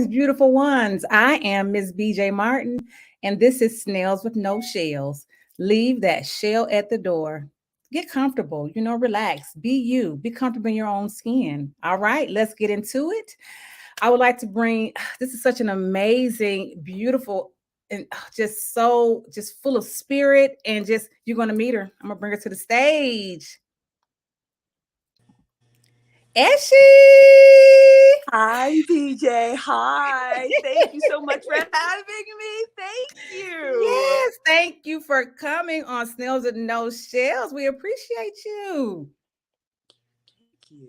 Greetings, beautiful ones. I am Miss BJ Martin, and this is Snails with No Shells. Leave that shell at the door. Get comfortable, relax, be you, be comfortable in your own skin. All right, let's get into it. I would like to bring this is such an amazing, beautiful, and just full of spirit, and just you're gonna meet her. I'm gonna bring her to the stage. Eshe! Hi, PJ. Hi. Thank you so much for having me. Thank you. Yes, thank you for coming on Snails with No Shells. We appreciate you. Thank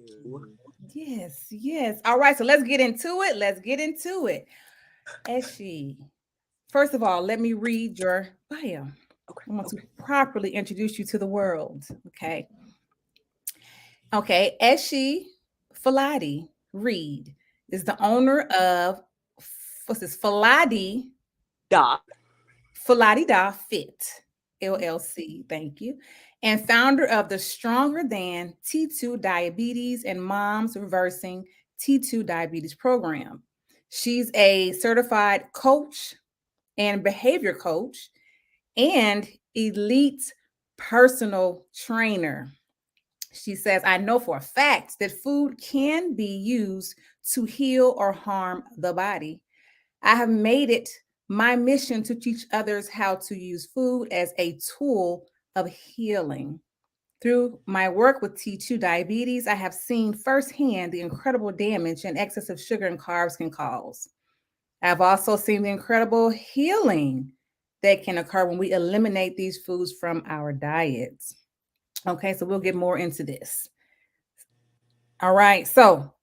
you. Yes. All right, so let's get into it. Eshe, first of all, let me read your bio. I want to properly introduce you to the world. Okay. Eshefolade Reid is the owner of FoladedaFit LLC. Thank you. And founder of the Stronger Than T2 Diabetes and Moms Reversing T2 Diabetes program. She's a certified coach and behavior coach and elite personal trainer. She says, I know for a fact that food can be used to heal or harm the body. I have made it my mission to teach others how to use food as a tool of healing. Through my work with T2 diabetes, I have seen firsthand the incredible damage and excessive sugar and carbs can cause. I've also seen the incredible healing that can occur when we eliminate these foods from our diets. Okay, so we'll get more into this. All right, so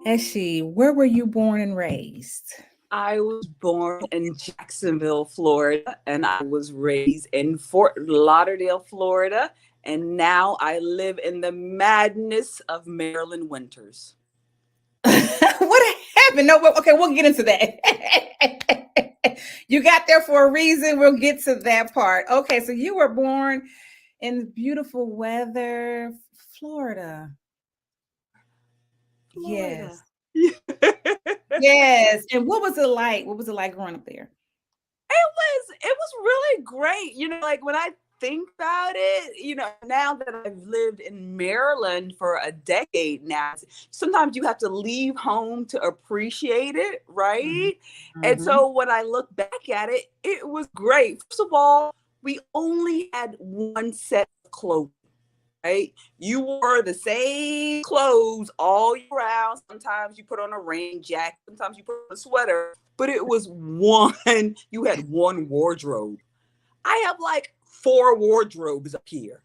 Eshe, where were you born and raised? I was born in Jacksonville, Florida, and I was raised in Fort Lauderdale, Florida, and now I live in the madness of Maryland winters. What happened? No, okay, we'll get into that. You got there for a reason. We'll get to that part. Okay, so you were born in beautiful weather, Florida. Yes. Yes. And what was it like? What was it like growing up there? It was really great. Like when I think about it, now that I've lived in Maryland for a decade now, sometimes you have to leave home to appreciate it, right? Mm-hmm. And so when I look back at it, it was great. First of all, we only had one set of clothes. Right? You wore the same clothes all year round. Sometimes you put on a rain jacket, sometimes you put on a sweater, but it was you had one wardrobe. I have like 4 wardrobes up here.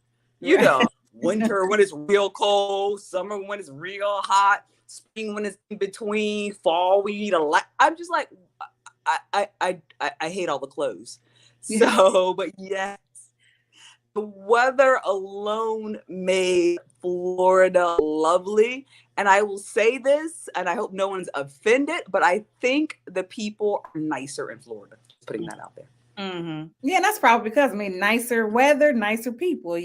Winter when it's real cold, summer when it's real hot, spring when it's in between, fall we need a lot. I'm just like, I hate all the clothes. So, but yes. The weather alone made Florida lovely. And I will say this, and I hope no one's offended, but I think the people are nicer in Florida. Just putting that out there. Mm-hmm. Yeah, that's probably because, nicer weather, nicer people,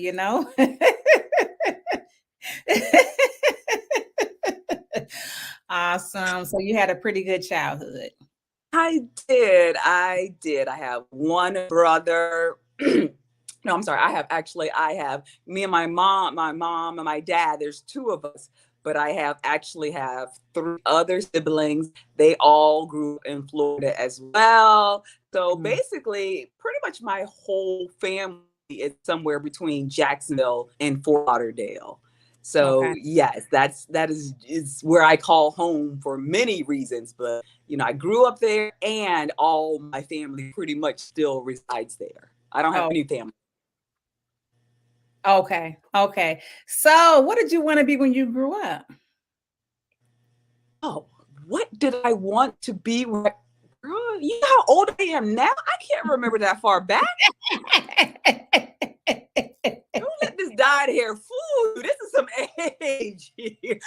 Awesome. So you had a pretty good childhood. I did. I have one brother. No, I'm sorry. I have me and my mom and my dad. There's 2 of us, but I have 3 other siblings. They all grew up in Florida as well. So basically, pretty much my whole family is somewhere between Jacksonville and Fort Lauderdale. So yes, that is where I call home for many reasons. But I grew up there, and all my family pretty much still resides there. I don't have any family. Okay. So what did you want to be when you grew up? Oh, what did I want to be? Girl, you know how old I am now? I can't remember that far back. Don't let this dyed hair fool you. This is some age here.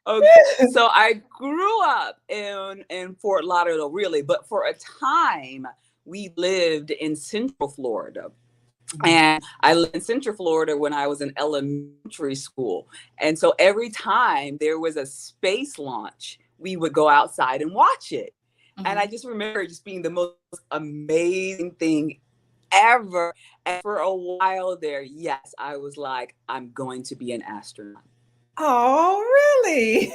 Okay, so I grew up in Fort Lauderdale, really, but for a time we lived in Central Florida. And I lived in Central Florida when I was in elementary school. And so every time there was a space launch, we would go outside and watch it. And I just remember it just being the most amazing thing ever. And for a while there, yes, I was like, I'm going to be an astronaut. Oh, really?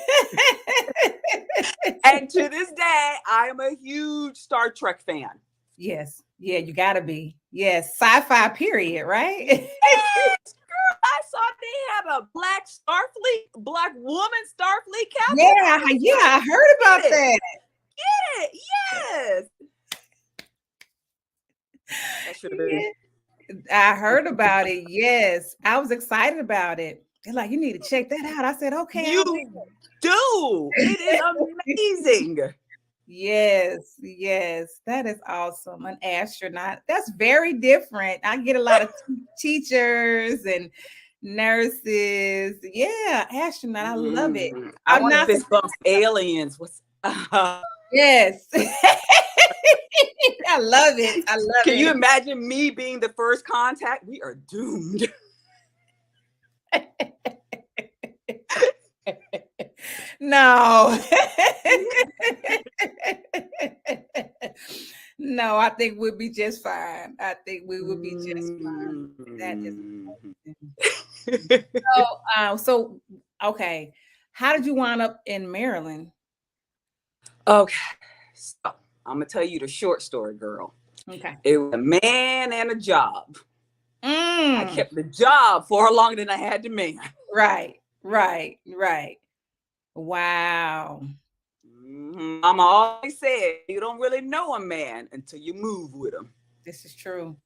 And to this day, I am a huge Star Trek fan. Yes. Yeah, you gotta be. Yes. Sci-fi period, right? Yes, girl, I saw they had a black woman Starfleet captain. Yeah, I heard about that. Get it? Yes. That should have been. I heard about it. Yes. I was excited about it. They're like, you need to check that out. I said, okay. You do. It is amazing. Yes, that is awesome. An astronaut. That's very different. I get a lot of teachers and nurses. Yeah, astronaut. I love it. I want to fist bump aliens. Yes. I love it. Can you imagine me being the first contact? We are doomed. No. No, I think we'll be just fine. I think we will be just fine. That is so okay. How did you wind up in Maryland? Okay. So I'm gonna tell you the short story, girl. Okay. It was a man and a job. I kept the job far longer than I had the man. Right. Wow. Mama always said you don't really know a man until you move with him. This is true.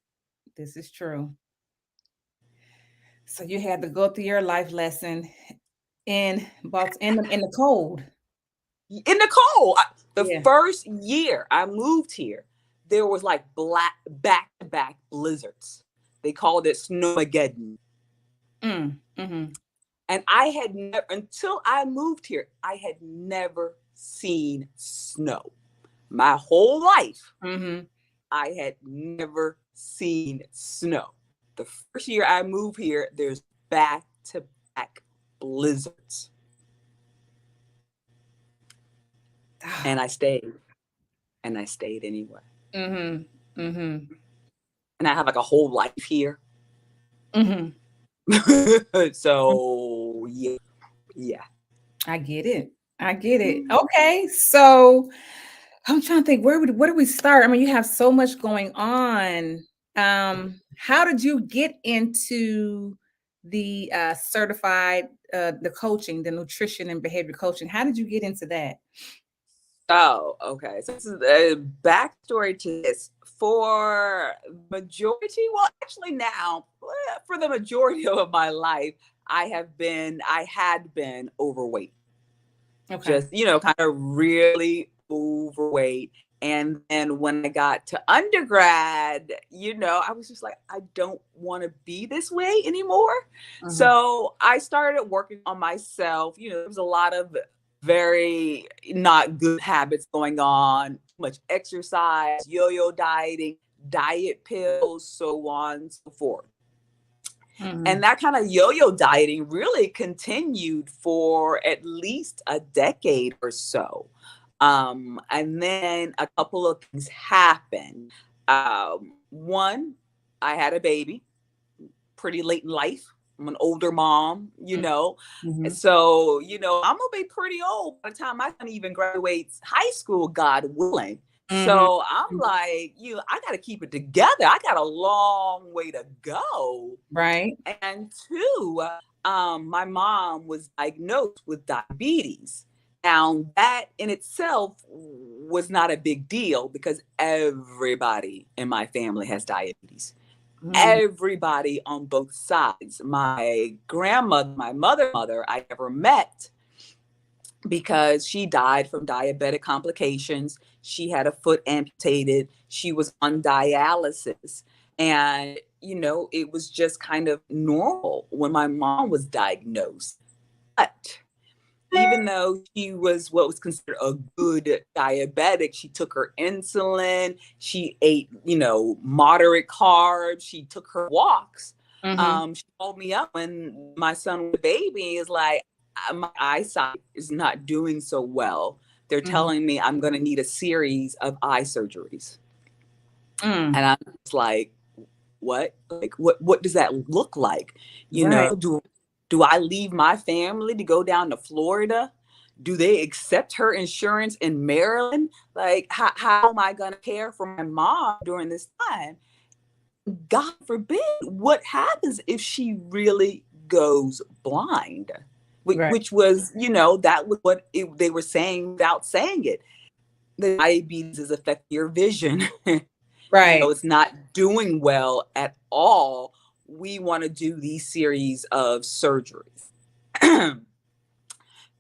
So you had to go through your life lesson in the cold. In the cold. The first year I moved here, there was like back-to-back blizzards. They called it Snowmageddon. And I had never, until I moved here, I had never seen snow. My whole life, I had never seen snow. The first year I moved here, there's back-to-back blizzards. And I stayed. And I stayed anyway. And I have like a whole life here. So yeah. I get it. Okay, so I'm trying to think, where do we start? I mean, you have so much going on. How did you get into the certified the coaching, the nutrition and behavior coaching? How did you get into that? Oh, okay. So this is a backstory to this. For majority, well, actually now, for the majority of my life, I had been overweight. Okay. Just, kind of really overweight. And then when I got to undergrad, I was just like, I don't want to be this way anymore. So I started working on myself. There was a lot of very not good habits going on, too much exercise, yo-yo dieting, diet pills, so on and so forth. And that kind of yo-yo dieting really continued for at least a decade or so. And then a couple of things happened. One, I had a baby pretty late in life. I'm an older mom, And so, I'm gonna be pretty old by the time my son even graduates high school, God willing. So I'm like, I got to keep it together. I got a long way to go. Right. And two, my mom was diagnosed with diabetes. Now, that in itself was not a big deal because everybody in my family has diabetes. Everybody on both sides. My grandmother, my mother, I never met because she died from diabetic complications. She had a foot amputated. She was on dialysis. And, it was just kind of normal when my mom was diagnosed. But even though she was what was considered a good diabetic, she took her insulin, she ate, moderate carbs, she took her walks. She called me up when my son was a baby, is like, my eyesight is not doing so well. They're telling me I'm going to need a series of eye surgeries. And I'm just like, what? Like, what does that look like? Do I leave my family to go down to Florida? Do they accept her insurance in Maryland? Like, how am I going to care for my mom during this time? God forbid, what happens if she really goes blind? Which was, that was what they were saying without saying it. The diabetes is affecting your vision. Right. It's not doing well at all. We want to do these series of surgeries.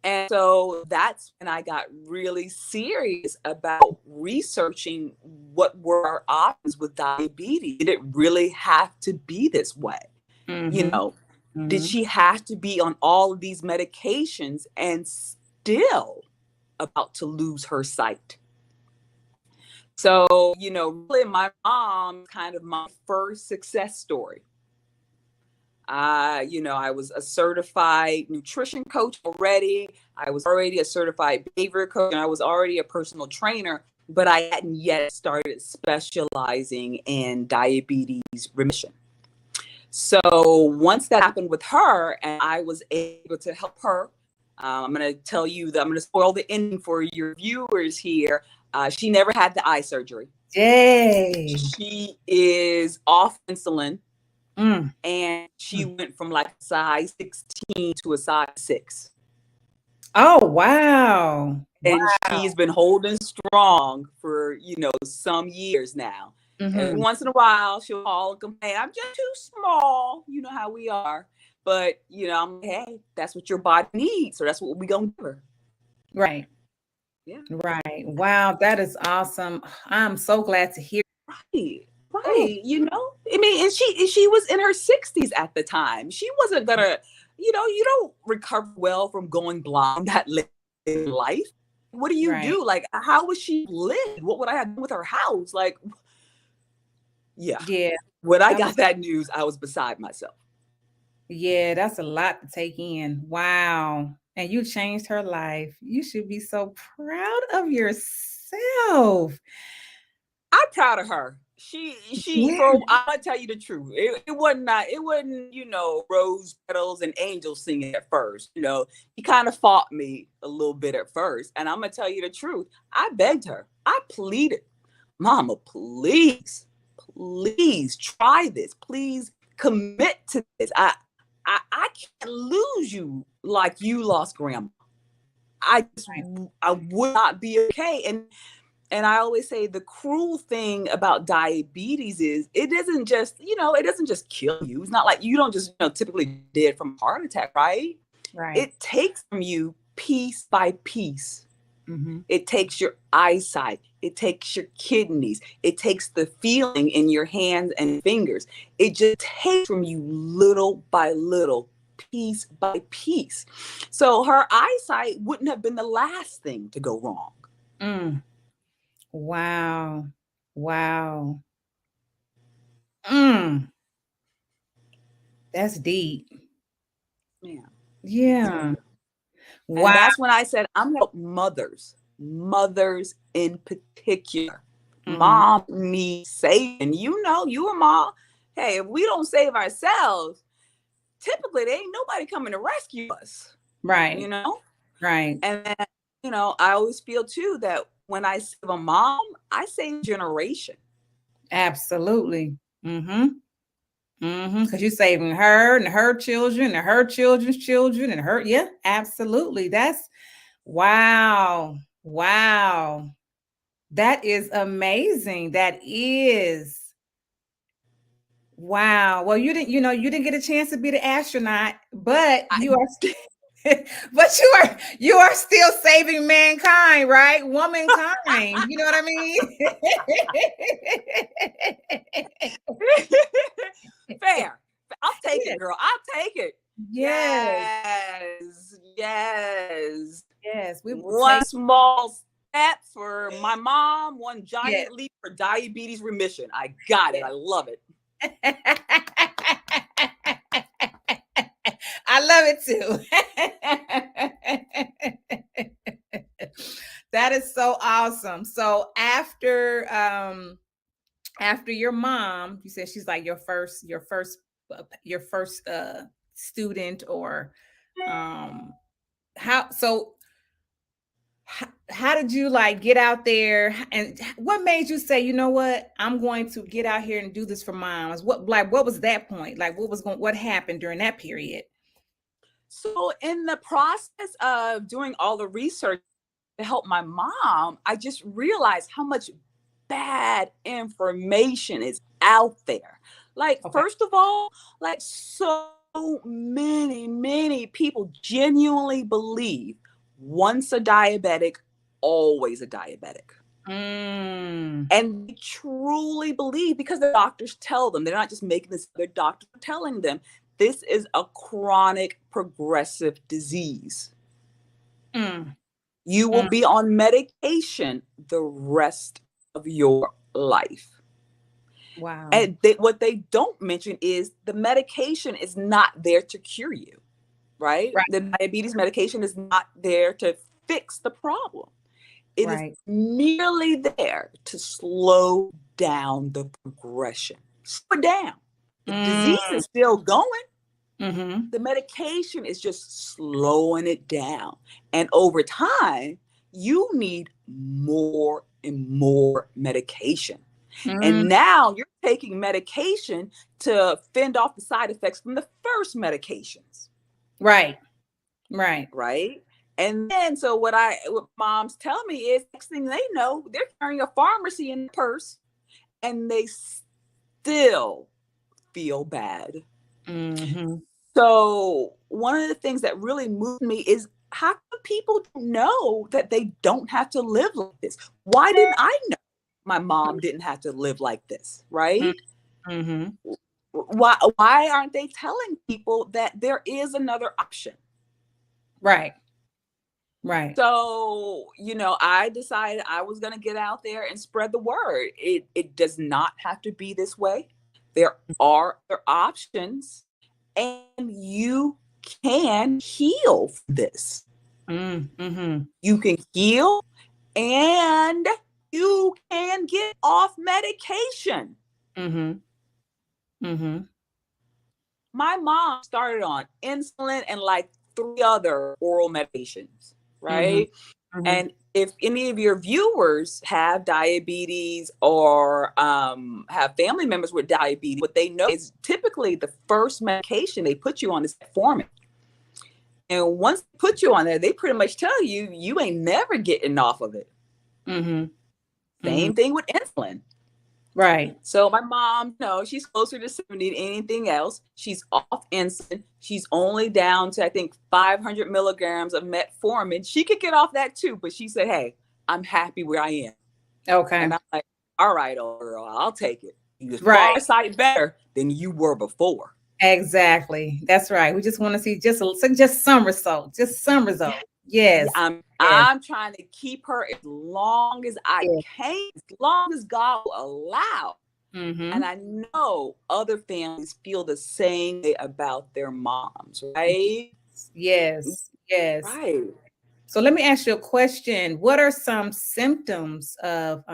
And so that's when I got really serious about researching what were our options with diabetes. Did it really have to be this way? Did she have to be on all of these medications and still about to lose her sight? So, really my mom kind of my first success story. I was a certified nutrition coach already. I was already a certified behavior coach, and I was already a personal trainer, but I hadn't yet started specializing in diabetes remission. So once that happened with her and I was able to help her, I'm going to tell you that I'm going to spoil the ending for your viewers here. She never had the eye surgery. Yay. She is off insulin. And she went from like size 16 to a size 6. Oh, wow. And she's been holding strong for, some years now. Every once in a while, she'll call and complain, I'm just too small. You know how we are. But, I'm like, hey, that's what your body needs. So that's what we're going to do her. Right. Yeah. Right. Wow. That is awesome. I'm so glad to hear. Right. Right. And she was in her 60s at the time. She wasn't gonna, you don't recover well from going blind that late in life. What do you do? Like, how would she live? What would I have done with her house? Like, yeah. When I got that news, I was beside myself. Yeah, that's a lot to take in. Wow. And you changed her life. You should be so proud of yourself. I'm proud of her. I'm gonna tell you the truth. It wasn't, rose petals and angels singing at first. He kind of fought me a little bit at first. And I'm gonna tell you the truth. I begged her. I pleaded, Mama, please try this. Please commit to this. I can't lose you like you lost grandma. I would not be okay. And I always say the cruel thing about diabetes is it doesn't just kill you. It's not like you don't just, typically dead from a heart attack, right? Right. It takes from you piece by piece. It takes your eyesight. It takes your kidneys. It takes the feeling in your hands and fingers. It just takes from you little by little, piece by piece. So her eyesight wouldn't have been the last thing to go wrong. Wow. That's deep. Yeah. Wow. And that's when I said, I'm going to help mothers in particular. Mom needs saving. You a mom. Hey, if we don't save ourselves, typically there ain't nobody coming to rescue us. Right. Right. And then, I always feel too that when I save a mom, I save a generation. Absolutely. Because you're saving her and her children and her children's children and her. Yeah, absolutely. That's wow. That is amazing. That is. Wow. Well, you didn't get a chance to be the astronaut, but you are but you are still saving mankind, right? Womankind. You know what I mean? Fair. I'll take it, girl. I'll take it. Yes. Yes. Yes. We will One take small step for my mom, one yes. giant leap for diabetes remission. I got it. I love it. I love it too. That is so awesome. So after your mom, you said she's like your first student, or how so how did you like get out there, and what made you say, you know what, I'm going to get out here and do this for moms? What was that point? Like what happened during that period? So, in the process of doing all the research to help my mom, I just realized how much bad information is out there. Like, Okay. first of all, like so many people genuinely believe once a diabetic, always a diabetic. Mm, And they truly believe because the doctors tell them, they're not just making this, their doctors are telling them this is a chronic progressive disease. mm, You will mm. be on medication the rest of your life. Wow. And what they don't mention is the medication is not there to cure you, right? Right. The diabetes medication is not there to fix the problem. It is Right. merely there to slow down the progression. Slow it down. The disease Mm, is still going. mm-hmm. The medication is just slowing it down. And over time, you need more and more medication. Mm, And now you're taking medication to fend off the side effects from the first medications. right. Right. Right. And then, so what moms tell me is next thing they know, they're carrying a pharmacy in the purse and they still feel bad. Mm-hmm. So one of the things that really moved me is how come people know that they don't have to live like this? Why didn't I know my mom didn't have to live like this? Right? Mm-hmm. Why aren't they telling people that there is another option? Right. Right. So, I decided I was going to get out there and spread the word. It does not have to be this way. There are other options, and you can heal from this. Mm-hmm. You can heal and you can get off medication. Mm-hmm. Mm-hmm. My mom started on insulin and like 3 other oral medications, Mm-hmm. right? Mm-hmm. And if any of your viewers have diabetes or have family members with diabetes, what they know is typically the first medication they put you on is metformin. And once they put you on there, they pretty much tell you, you ain't never getting off of it. Mm-hmm. Mm-hmm. Same thing with insulin. Right. So my mom, she's closer to 70 than anything else. She's off insulin. She's only down to, I think, 500 milligrams of metformin. She could get off that too, but she said, hey, I'm happy where I am. Okay. And I'm like, all right, old girl, I'll take it. You're Right. far sight better than you were before. Exactly. That's right. We just want to see just some result. Just some result. Yeah, Yes. I'm trying to keep her as long as I Yes. can, as long as God will allow. Mm-hmm. And I know other families feel the same way about their moms, right? Yes. Yes. Right. So let me ask you a question. What are some symptoms of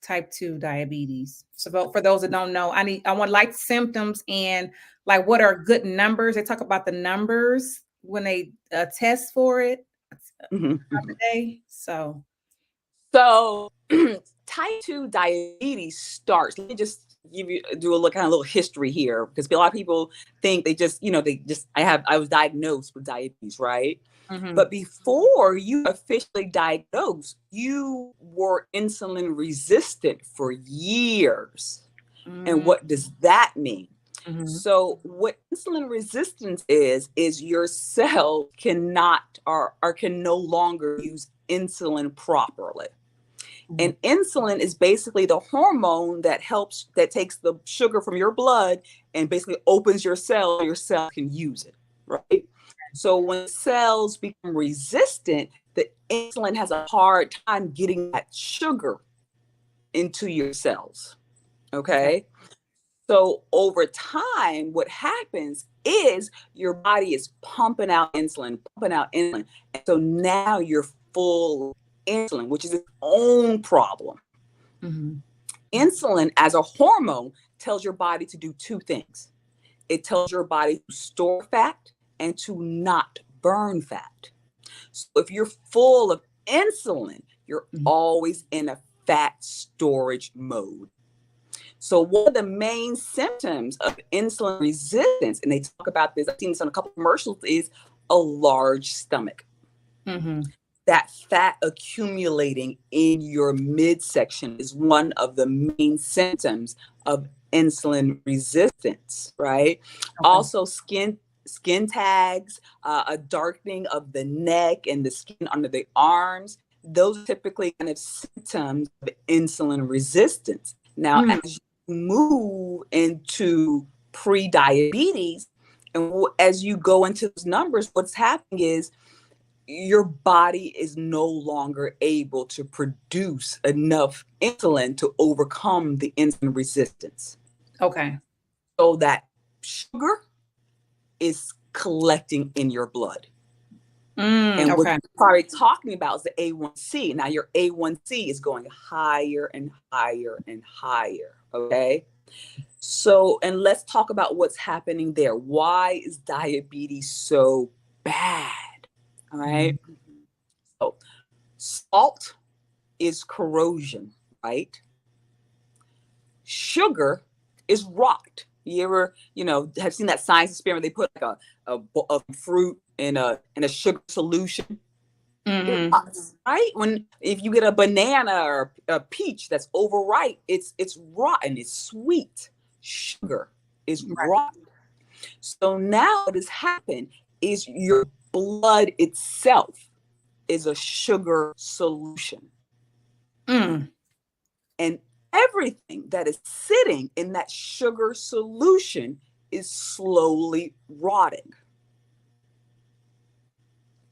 type 2 diabetes? So for those that don't know, I want like symptoms, and like what are good numbers? They talk about the numbers when they test for it today. So Type 2 diabetes starts. Let me just do a little history here, because a lot of people think I was diagnosed with diabetes, right? mm-hmm. But before you officially diagnosed, you were insulin resistant for years. Mm-hmm. And what does that mean? Mm-hmm. So what insulin resistance is your cell cannot or can no longer use insulin properly. Mm-hmm. And insulin is basically the hormone that takes the sugar from your blood and basically opens your cell so your cell can use it, right? So when cells become resistant, the insulin has a hard time getting that sugar into your cells. Okay. So over time, what happens is your body is pumping out insulin, pumping out insulin. And so now you're full insulin, which is its own problem. Mm-hmm. Insulin as a hormone tells your body to do two things. It tells your body to store fat and to not burn fat. So if you're full of insulin, you're always in a fat storage mode. So one of the main symptoms of insulin resistance, and they talk about this, I've seen this on a couple of commercials, is a large stomach. Mm-hmm. That fat accumulating in your midsection is one of the main symptoms of insulin resistance, right? Okay. Also, skin tags, a darkening of the neck and the skin under the arms. Those are typically kind of symptoms of insulin resistance. Now, as you move into pre-diabetes, and as you go into those numbers, what's happening is your body is no longer able to produce enough insulin to overcome the insulin resistance. Okay. So that sugar is collecting in your blood. And what you're probably talking about is the A1C. Now your A1C is going higher and higher and higher. Okay. So, and let's talk about what's happening there. Why is diabetes so bad? All right. So salt is corrosion, right? Sugar is rot. You ever, have seen that science experiment? They put like a fruit in a sugar solution. It rots, right? If you get a banana or a peach that's overripe, it's rotten. It's sweet. Sugar is rotten. So now what has happened is your blood itself is a sugar solution. And everything that is sitting in that sugar solution is slowly rotting.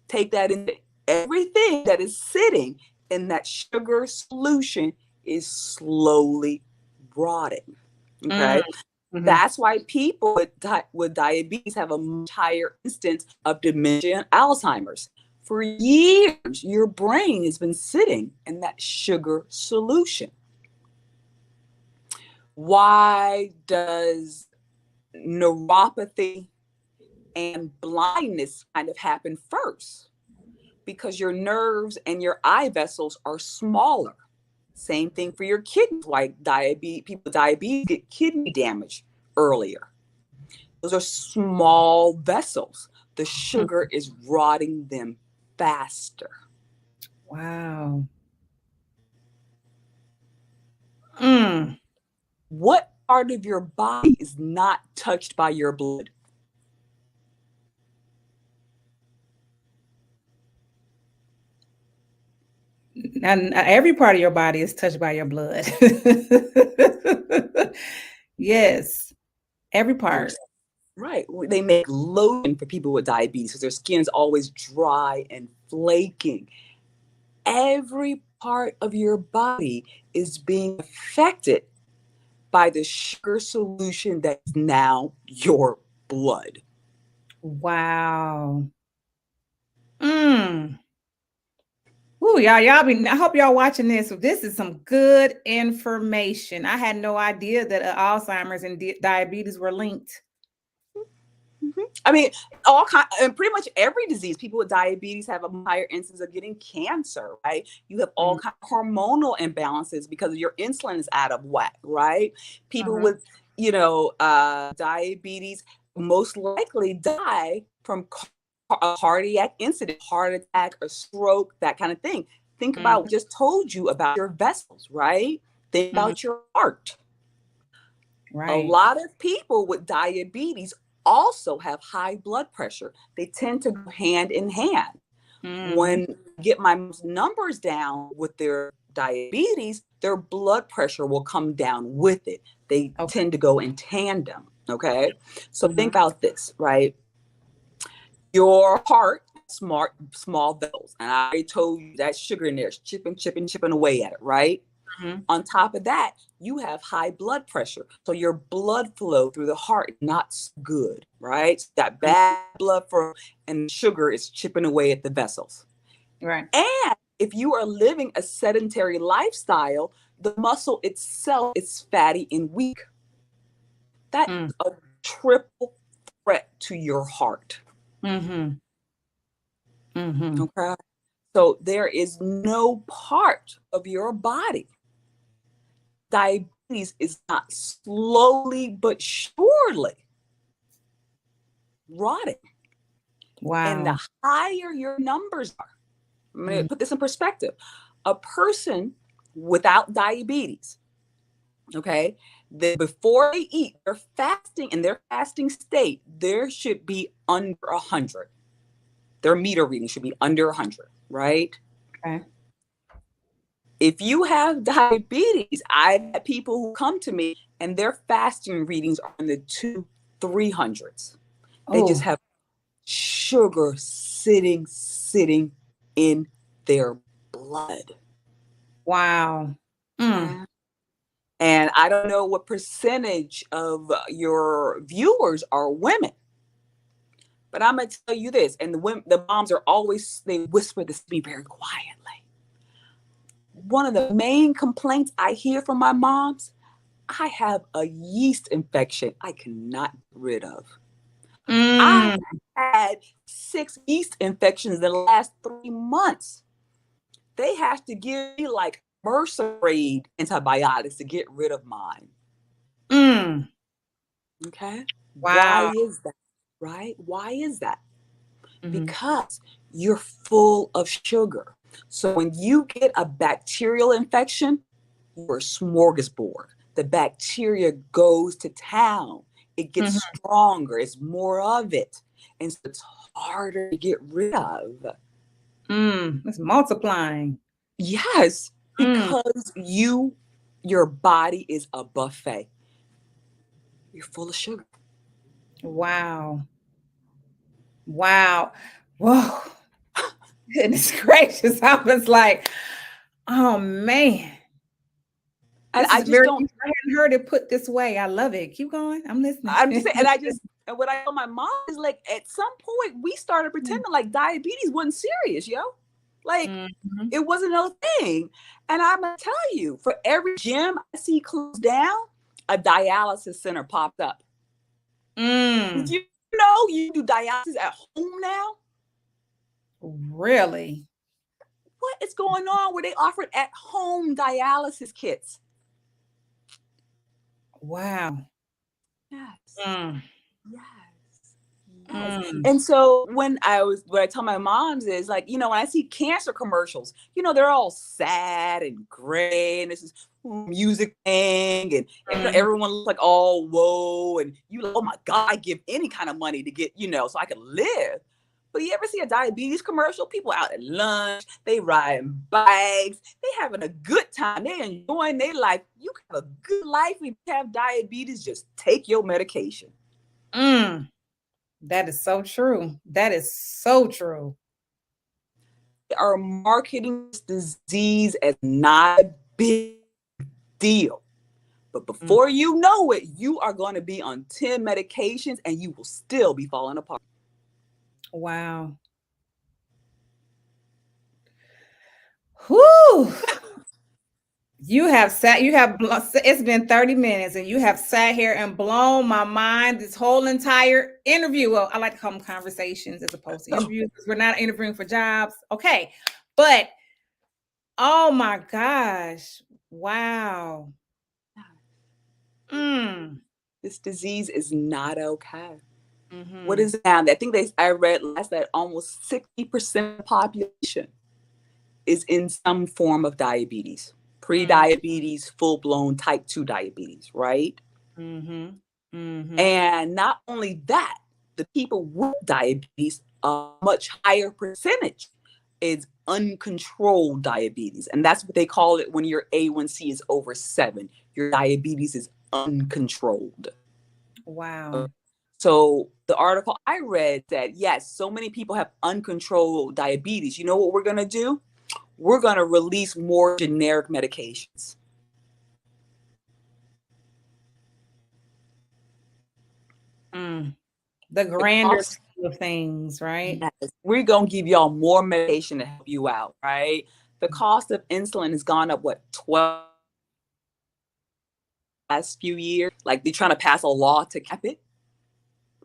Take that in. Everything that is sitting in that sugar solution is slowly rotting. Okay. That's why people with diabetes have a much higher instance of dementia and Alzheimer's. For years, your brain has been sitting in that sugar solution. Why does neuropathy and blindness kind of happen first? Because your nerves and your eye vessels are smaller. Same thing for your kidneys. Why people with diabetes get kidney damage earlier. Those are small vessels. The sugar is rotting them faster. Wow. What part of your body is not touched by your blood? And every part of your body is touched by your blood. Yes, every part. Right. They make lotion for people with diabetes because their skin's always dry and flaking. Every part of your body is being affected by the sugar solution that's now your blood. Wow. Ooh, I hope y'all watching this. This is some good information. I had no idea that Alzheimer's and diabetes were linked. I mean, and pretty much every disease, people with diabetes have a higher incidence of getting cancer, right? You have all kinds of hormonal imbalances because your insulin is out of whack, right? People with, diabetes most likely die from a cardiac incident, heart attack, or stroke, that kind of thing. Think about what I just told you about your vessels, right? Think about your heart. Right. A lot of people with diabetes also have high blood pressure. They tend to go hand in hand. When I get my numbers down with their diabetes, their blood pressure will come down with it. They tend to go in tandem. Okay. So think about this, right? Your heart, small vessels. And I already told you that sugar in there is chipping away at it, right? Mhm. On top of that, you have high blood pressure. So your blood flow through the heart is not so good, right? That bad blood flow and sugar is chipping away at the vessels. Right. And if you are living a sedentary lifestyle, the muscle itself is fatty and weak. That is a triple threat to your heart. Mm-hmm. Mm-hmm. Okay. So there is no part of your body. Diabetes is not slowly but surely rotting. And Wow. the higher your numbers are, I'm going to put this in perspective. A person without diabetes, okay, before they eat, they're fasting, in their fasting state, there should be under 100. Their meter reading should be under 100, right? Okay. If you have diabetes, I've had people who come to me and their fasting readings are in the 200-300s. They just have sugar sitting in their blood. Wow. Mm. And I don't know what percentage of your viewers are women, but I'm going to tell you this, and the moms are always, they whisper this to me very quietly. One of the main complaints I hear from my moms, I have a yeast infection I cannot get rid of. I had 6 yeast infections in the last 3 months. They have to give me like Reid antibiotics to get rid of mine. Okay. Wow. Why is that? Right? Why is that? Mm-hmm. Because you're full of sugar. So when you get a bacterial infection, you're a smorgasbord. The bacteria goes to town. It gets stronger. It's more of it. And so it's harder to get rid of. It's multiplying. Yes, because your body is a buffet. You're full of sugar. Wow. Wow. Whoa. Goodness gracious. I was like, oh man. And I hadn't heard it put this way. I love it. Keep going. I'm listening. I'm just saying, and what I tell my mom is like, at some point we started pretending like diabetes wasn't serious, yo. Like it wasn't a thing. And I'm gonna tell you, for every gym I see closed down, a dialysis center popped up. Did you know you do dialysis at home now? Really? What is going on where they offered at home dialysis kits? Wow. Yes. Yes. And so what I tell my moms is like, when I see cancer commercials, they're all sad and gray and this is music thing and everyone looks like all whoa and oh my God, I give any kind of money to get, so I can live. But you ever see a diabetes commercial? People out at lunch, they riding bikes, they having a good time, they enjoying their life. You can have a good life if you have diabetes, just take your medication. That is so true. That is so true. They are marketing this disease as not a big deal. But before you know it, you are going to be on 10 medications and you will still be falling apart. Wow. Whew. It's been 30 minutes and you have sat here and blown my mind this whole entire interview. Well, I like to call them conversations as opposed to interviews because we're not interviewing for jobs. Okay. But, oh my gosh. Wow. This disease is not okay. What is it now? I think I read last that almost 60% of the population is in some form of diabetes. Pre-diabetes, full-blown type 2 diabetes, right? And not only that, the people with diabetes, a much higher percentage is uncontrolled diabetes. And that's what they call it when your A1C is over 7. Your diabetes is uncontrolled. Wow. So the article I read said, yes, so many people have uncontrolled diabetes. You know what we're going to do? We're going to release more generic medications. The grander scheme of things, right? Yes, we're going to give y'all more medication to help you out, right? The cost of insulin has gone up, what, 12 last few years? Like they're trying to pass a law to cap it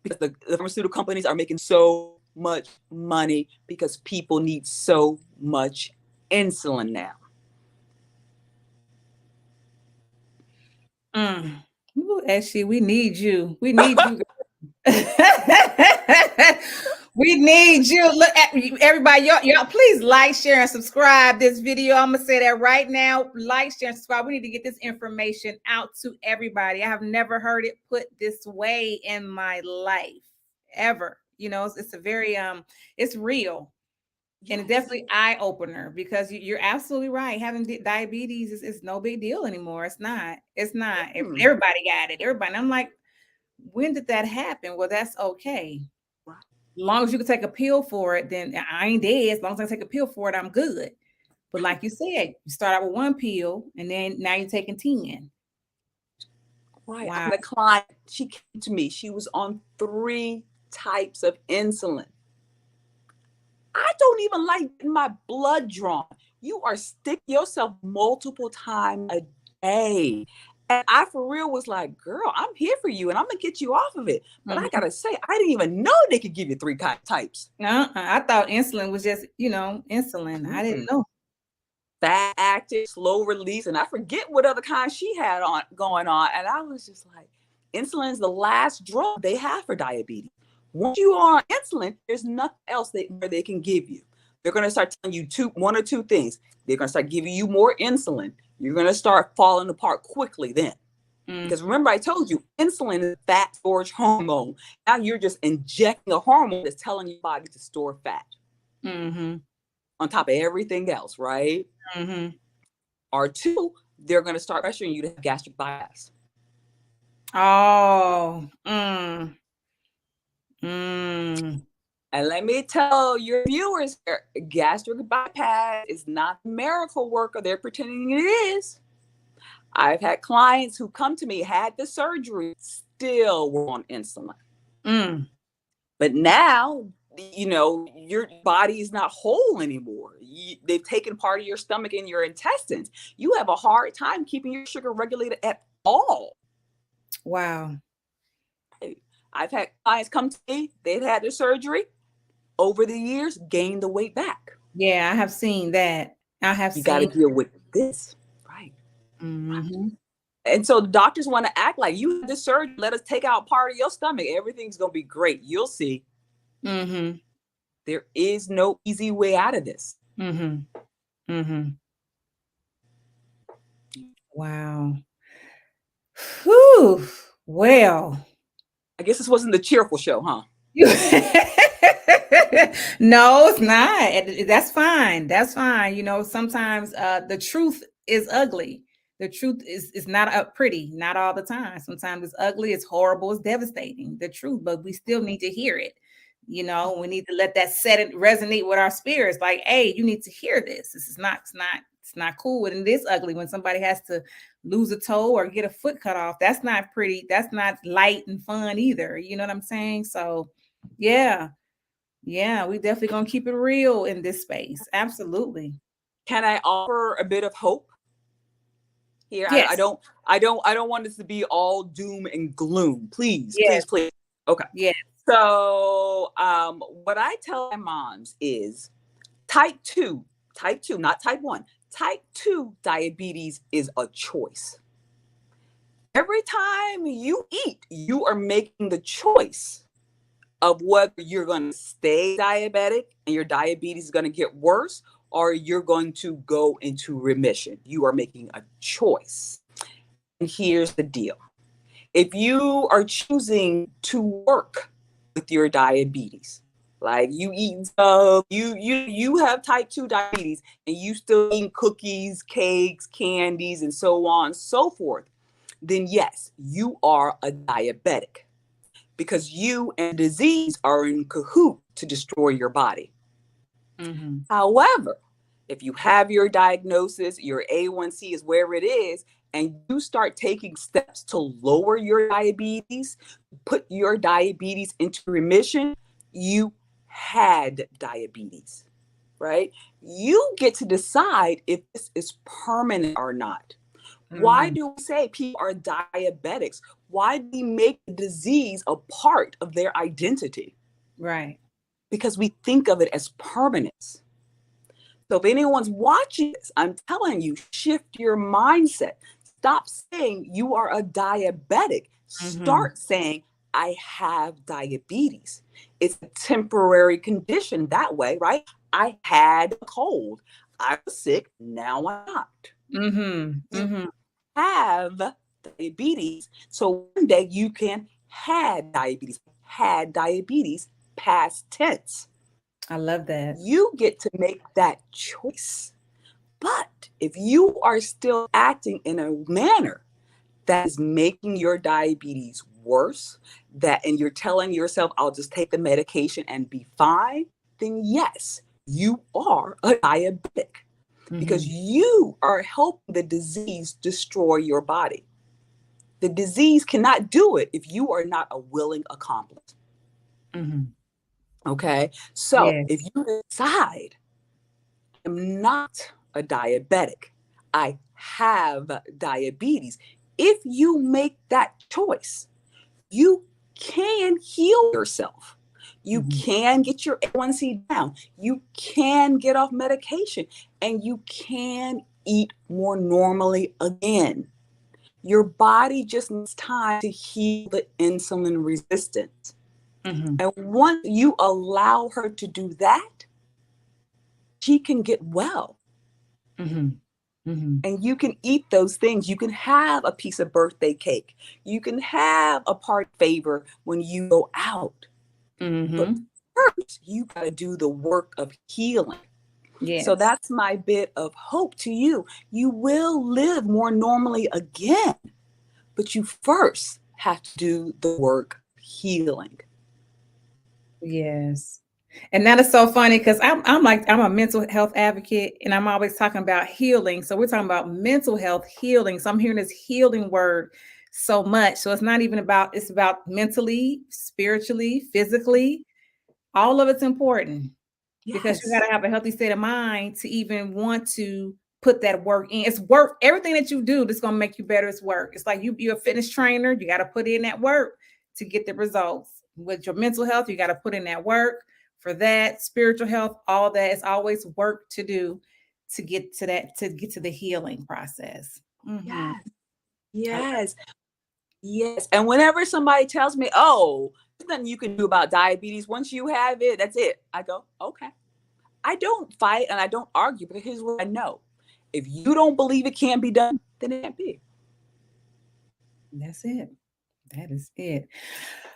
because the pharmaceutical companies are making so much money because people need so much insulin now. Ooh, Eshe, we need you. We need you. We need you. Look at everybody. Y'all, please like, share, and subscribe this video. I'm gonna say that right now. Like, share, and subscribe. We need to get this information out to everybody. I have never heard it put this way in my life ever. You know, it's a very it's real. And it's definitely eye opener because you're absolutely right. Having diabetes is no big deal anymore. It's not. It's not. Everybody got it. Everybody. And I'm like, when did that happen? Well, that's okay. As long as you can take a pill for it, then I ain't dead. As long as I take a pill for it, I'm good. But like you said, you start out with one pill and then now you're taking 10. Right. Wow. I had a client, she came to me. She was on 3 types of insulin. I don't even like getting my blood drawn. You are sticking yourself multiple times a day. And I for real was like, girl, I'm here for you and I'm going to get you off of it. But I got to say, I didn't even know they could give you 3 types. I thought insulin was just, insulin. I didn't know. Fat active, slow release. And I forget what other kind she had going on. And I was just like, insulin is the last drug they have for diabetes. Once you are on insulin, there's nothing else where they can give you. They're going to start telling you 1 or 2 things. They're going to start giving you more insulin. You're going to start falling apart quickly then. Because remember, I told you, insulin is a fat storage hormone. Now you're just injecting a hormone that's telling your body to store fat. On top of everything else, right? Or 2, they're going to start pressuring you to have gastric bypass. Oh. And let me tell your viewers, gastric bypass is not the miracle worker they're pretending it is. I've had clients who come to me, had the surgery, still were on insulin. But now, your body is not whole anymore. They've taken part of your stomach and your intestines. You have a hard time keeping your sugar regulated at all. Wow. I've had clients come to me, they've had their surgery, over the years, gained the weight back. Yeah, I have seen that. You got to deal with this, right? And so the doctors want to act like you had the surgery. Let us take out part of your stomach. Everything's going to be great. You'll see. There is no easy way out of this. Wow. Whew. Well, I guess this wasn't the cheerful show, huh? No, it's not. That's fine. That's fine. Sometimes the truth is ugly. The truth is not pretty, not all the time. Sometimes it's ugly, it's horrible, it's devastating, the truth, but we still need to hear it. We need to let that resonate with our spirits. Like, hey, you need to hear this. This is it's not cool. And it is ugly when somebody has to lose a toe or get a foot cut off. That's not pretty. That's not light and fun either. You know what I'm saying? So yeah, we definitely gonna keep it real in this space. Absolutely. Can I offer a bit of hope here? Yes. I don't want this to be all doom and gloom. Please. Okay. Yeah. So what I tell my moms is type 2, not type 1. Type 2 diabetes is a choice. Every time you eat, you are making the choice of whether you're going to stay diabetic and your diabetes is going to get worse, or you're going to go into remission. You are making a choice. And here's the deal. If you are choosing to work with your diabetes, like you eat you have type 2 diabetes and you still eat cookies, cakes, candies, and so on and so forth, then yes, you are a diabetic. because you and disease are in cahoot to destroy your body. Mm-hmm. However, if you have your diagnosis, your A1C is where it is, and you start taking steps to lower your diabetes, put your diabetes into remission, you had diabetes, right? You get to decide if this is permanent or not. Why Mm-hmm. do we say people are diabetics? Why do we make the disease a part of their identity? Right. Because we think of it as permanence. So if anyone's watching this, I'm telling you, shift your mindset. Stop saying you are a diabetic. Mm-hmm. Start saying, I have diabetes. It's a temporary condition that way, right? I had a cold. I was sick. Now I'm not. Mm-hmm. You Mm-hmm. have diabetes. So one day you can had diabetes, past tense. I love that. You get to make that choice. But if you are still acting in a manner that is making your diabetes worse, and you're telling yourself, I'll just take the medication and be fine, then yes, you are a diabetic because Mm-hmm. you are helping the disease destroy your body. The disease cannot do it if you are not a willing accomplice. Mm-hmm. Okay. So if Yes. you decide, I'm not a diabetic, I have diabetes, if you make that choice, you can heal yourself. You Mm-hmm. can get your A1C down. You can get off medication and you can eat more normally again. Your body just needs time to heal the insulin resistance. Mm-hmm. And once you allow her to do that, she can get well. Mm-hmm. Mm-hmm. And you can eat those things. You can have a piece of birthday cake. You can have a party favor when you go out. But Mm-hmm. first, you got to do the work of healing. So Yes. that's my bit of hope to you. You will live more normally again, but you first have to do the work of healing. Yes. And that is so funny because I'm a mental health advocate and I'm always talking about healing. So we're talking about mental health healing. So I'm hearing this healing word so much. So it's not even about, it's about mentally, spiritually, physically. All of it's important because you got Yes. to have a healthy state of mind to even want to put that work in. It's work. Everything that you do that's going to make you better is work. It's like you're a fitness trainer. You got to put in that work to get the results. With your mental health, you got to put in that work for that. Spiritual health, all that is always work to do to get to that, to get to the healing process. Mm-hmm. Yes. Yes. Yes. And whenever somebody tells me, oh, there's nothing you can do about diabetes, once you have it, that's it. I go, okay. I don't fight and I don't argue, but here's what I know. If you don't believe it can be done, then it can't be. That's it. That is it.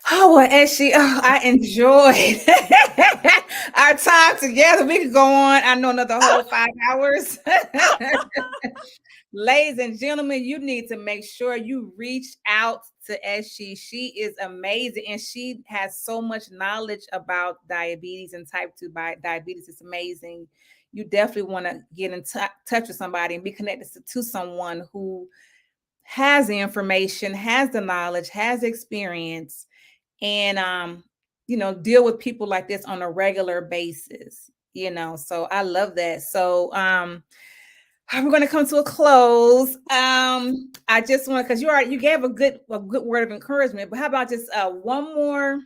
Oh, well, Eshe, I enjoyed our time together. We could go on, I know, another whole 5 hours. Ladies and gentlemen, you need to make sure you reach out to Eshe. She is amazing and she has so much knowledge about diabetes and type 2 diabetes. It's amazing. You definitely want to get in touch with somebody and be connected to someone who has the information, has the knowledge, has experience, and deal with people like this on a regular basis. So I love that. So we're going to come to a close. I just want, because you gave a good word of encouragement, but how about just one more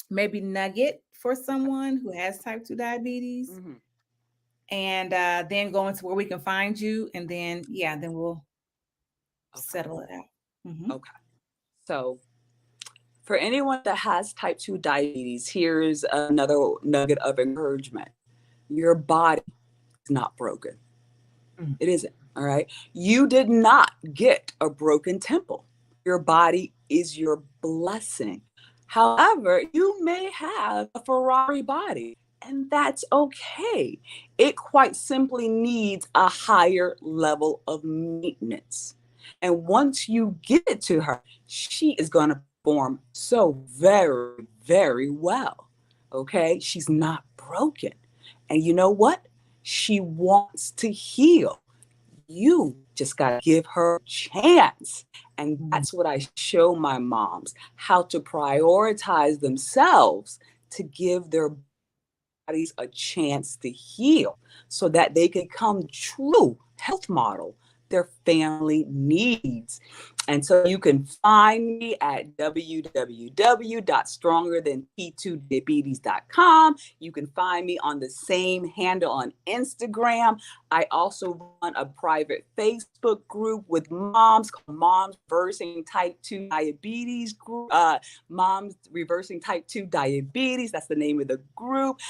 maybe nugget for someone who has type 2 diabetes, Mm-hmm. and then go into where we can find you, and then then we'll Okay. settle it out. Mm-hmm. Okay. So for anyone that has type 2 diabetes, here's another nugget of encouragement. Your body is not broken. Mm-hmm. It isn't. All right. You did not get a broken temple. Your body is your blessing. However, you may have a Ferrari body, and that's okay. It quite simply needs a higher level of maintenance. And once you give it to her, she is going to perform so very, very well. Okay. She's not broken. And you know what? She wants to heal. You just got to give her a chance. And that's what I show my moms, how to prioritize themselves to give their bodies a chance to heal so that they can become true health model their family needs. And so you can find me at www.strongerthan-t2diabetes.com. You can find me on the same handle on Instagram. I also run a private Facebook group with moms called Moms Reversing Type 2 Diabetes Group. Moms Reversing Type 2 Diabetes. That's the name of the group.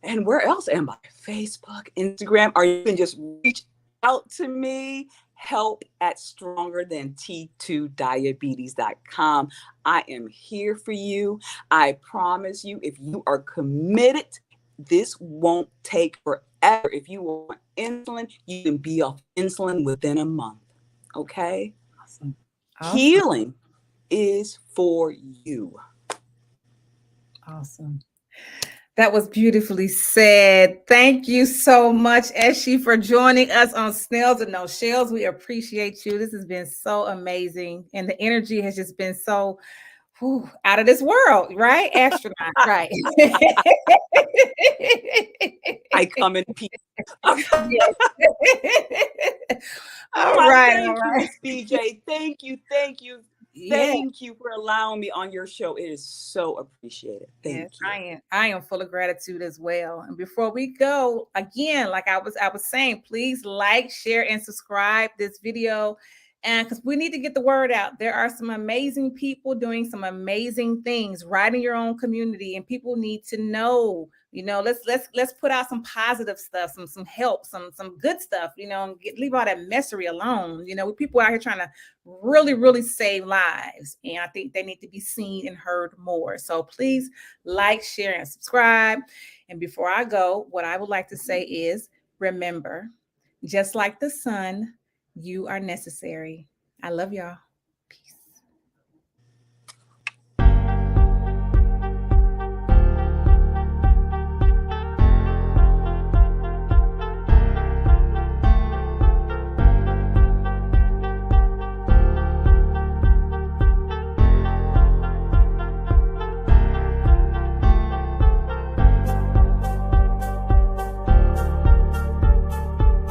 And where else am I? Facebook, Instagram, or you can just reach out to me, help@strongerthan-t2diabetes.com. I am here for you. I promise you, if you are committed, this won't take forever. If you want insulin, you can be off insulin within a month. Okay? Awesome. Healing is for you. Awesome. That was beautifully said. Thank you so much, Eshe, for joining us on Snails and No Shells. We appreciate you. This has been so amazing. And the energy has just been so out of this world, right? Astronaut, right? I come in peace. Yes. All Well, right. Thank you, Miss BJ. Thank you. Yeah. Thank you for allowing me on your show. It is so appreciated. Thank you. I am full of gratitude as well. And before we go, again, like I was saying, please like, share, and subscribe this video. And because we need to get the word out. There are some amazing people doing some amazing things right in your own community, and people need to know. Let's put out some positive stuff, some help, some good stuff. And leave all that messery alone. People out here trying to really save lives, and I think they need to be seen and heard more. So please like, share, and subscribe. And before I go, what I would like to say is, remember, just like the sun, you are necessary. I love y'all. Peace.